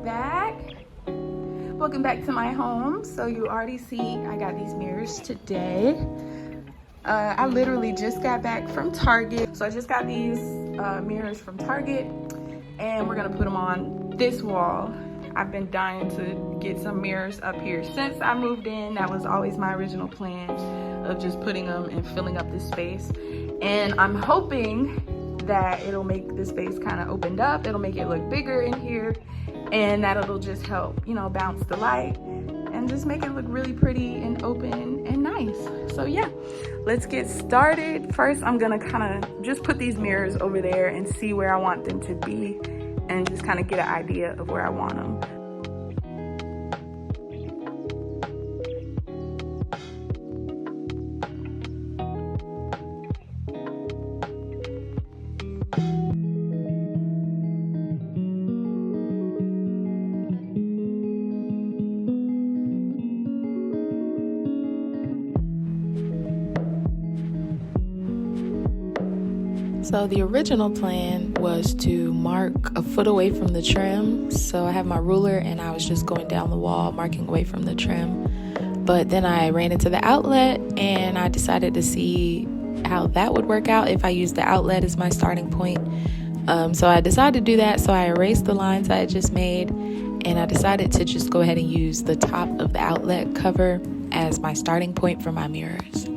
back. Welcome back to my home. So you already see I got these mirrors today. I literally just got back from Target. So I just got these mirrors from Target and we're gonna put them on this wall. I've been dying to get some mirrors up here since I moved in. That was always my original plan of just putting them and filling up this space. And I'm hoping that it'll make the space kind of opened up. It'll make it look bigger in here, and that it'll just help, you know, bounce the light and just make it look really pretty and open and nice. So yeah, let's get started. First, I'm gonna kind of just put these mirrors over there and see where I want them to be and just kind of get an idea of where I want them. So the original plan was to mark a foot away from the trim. So I have my ruler and I was just going down the wall, marking away from the trim. But then I ran into the outlet and I decided to see how that would work out if I used the outlet as my starting point. So I decided to do that. So I erased the lines I had just made and I decided to just go ahead and use the top of the outlet cover as my starting point for my mirrors.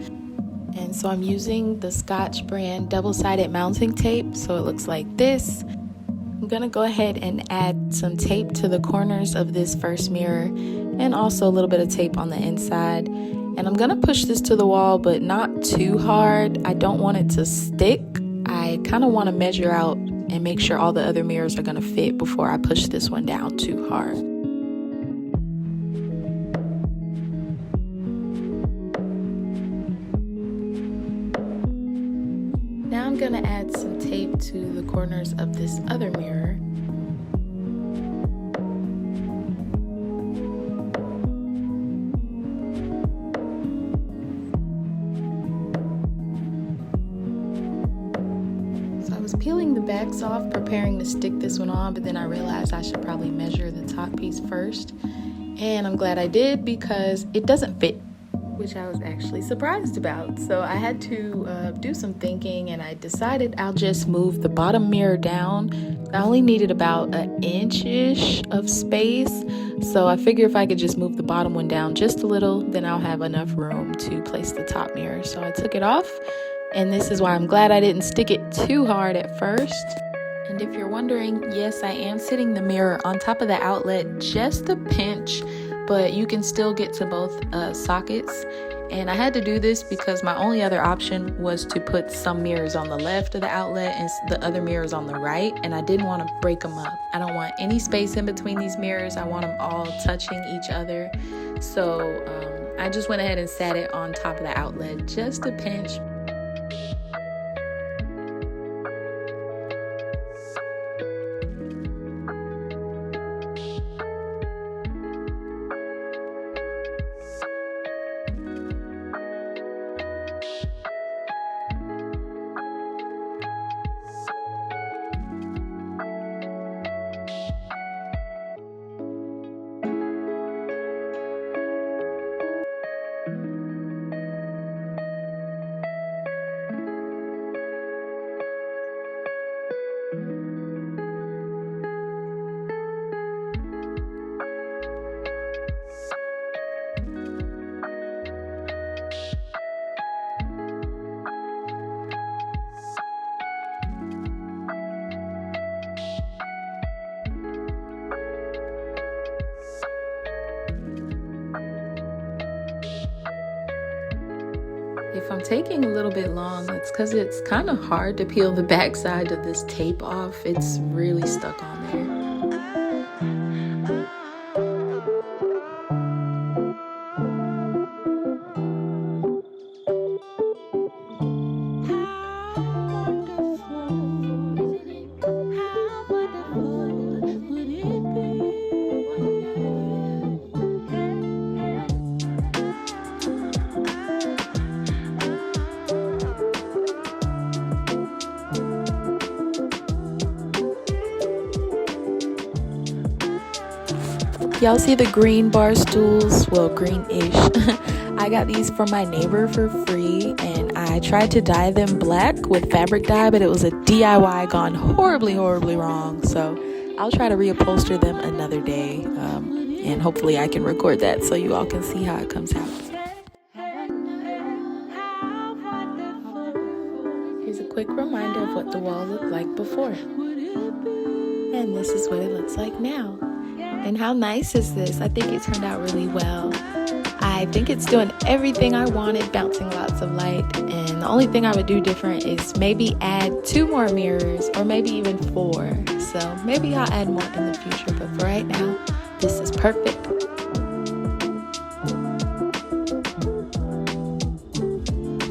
And so I'm using the Scotch brand double-sided mounting tape, so it looks like this. I'm gonna go ahead and add some tape to the corners of this first mirror and also a little bit of tape on the inside. And I'm gonna push this to the wall, but not too hard. I don't want it to stick. I kind of want to measure out and make sure all the other mirrors are gonna fit before I push this one down too hard. Now I'm going to add some tape to the corners of this other mirror. So I was peeling the backs off, preparing to stick this one on, but then I realized I should probably measure the top piece first. And I'm glad I did because it doesn't fit, which I was actually surprised about. So I had to do some thinking and I decided I'll just move the bottom mirror down. I only needed about an inch-ish of space. So I figured if I could just move the bottom one down just a little, then I'll have enough room to place the top mirror. So I took it off, and this is why I'm glad I didn't stick it too hard at first. And if you're wondering, yes, I am sitting the mirror on top of the outlet just a pinch, but you can still get to both sockets. And I had to do this because my only other option was to put some mirrors on the left of the outlet and the other mirrors on the right, and I didn't want to break them up. I don't want any space in between these mirrors. I want them all touching each other. So I just went ahead and sat it on top of the outlet just a pinch. If I'm taking a little bit long, it's because it's kind of hard to peel the backside of this tape off. It's really stuck on there. Y'all see the green bar stools? Well, greenish. I got these from my neighbor for free, and I tried to dye them black with fabric dye, but it was a DIY gone horribly wrong. So I'll try to reupholster them another day, and hopefully I can record that so you all can see how it comes out. Here's a quick reminder of what the wall looked like before. And this is what it looks like now. And how nice is this? I think it turned out really well. I think it's doing everything I wanted, bouncing lots of light. And the only thing I would do different is maybe add 2 more mirrors, or maybe even 4. So maybe I'll add more in the future, but for right now, this is perfect.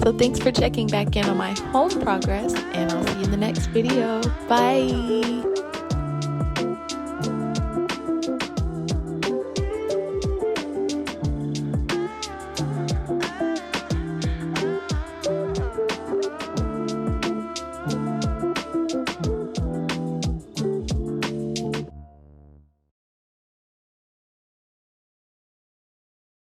So thanks for checking back in on my home progress, and I'll see you in the next video. Bye!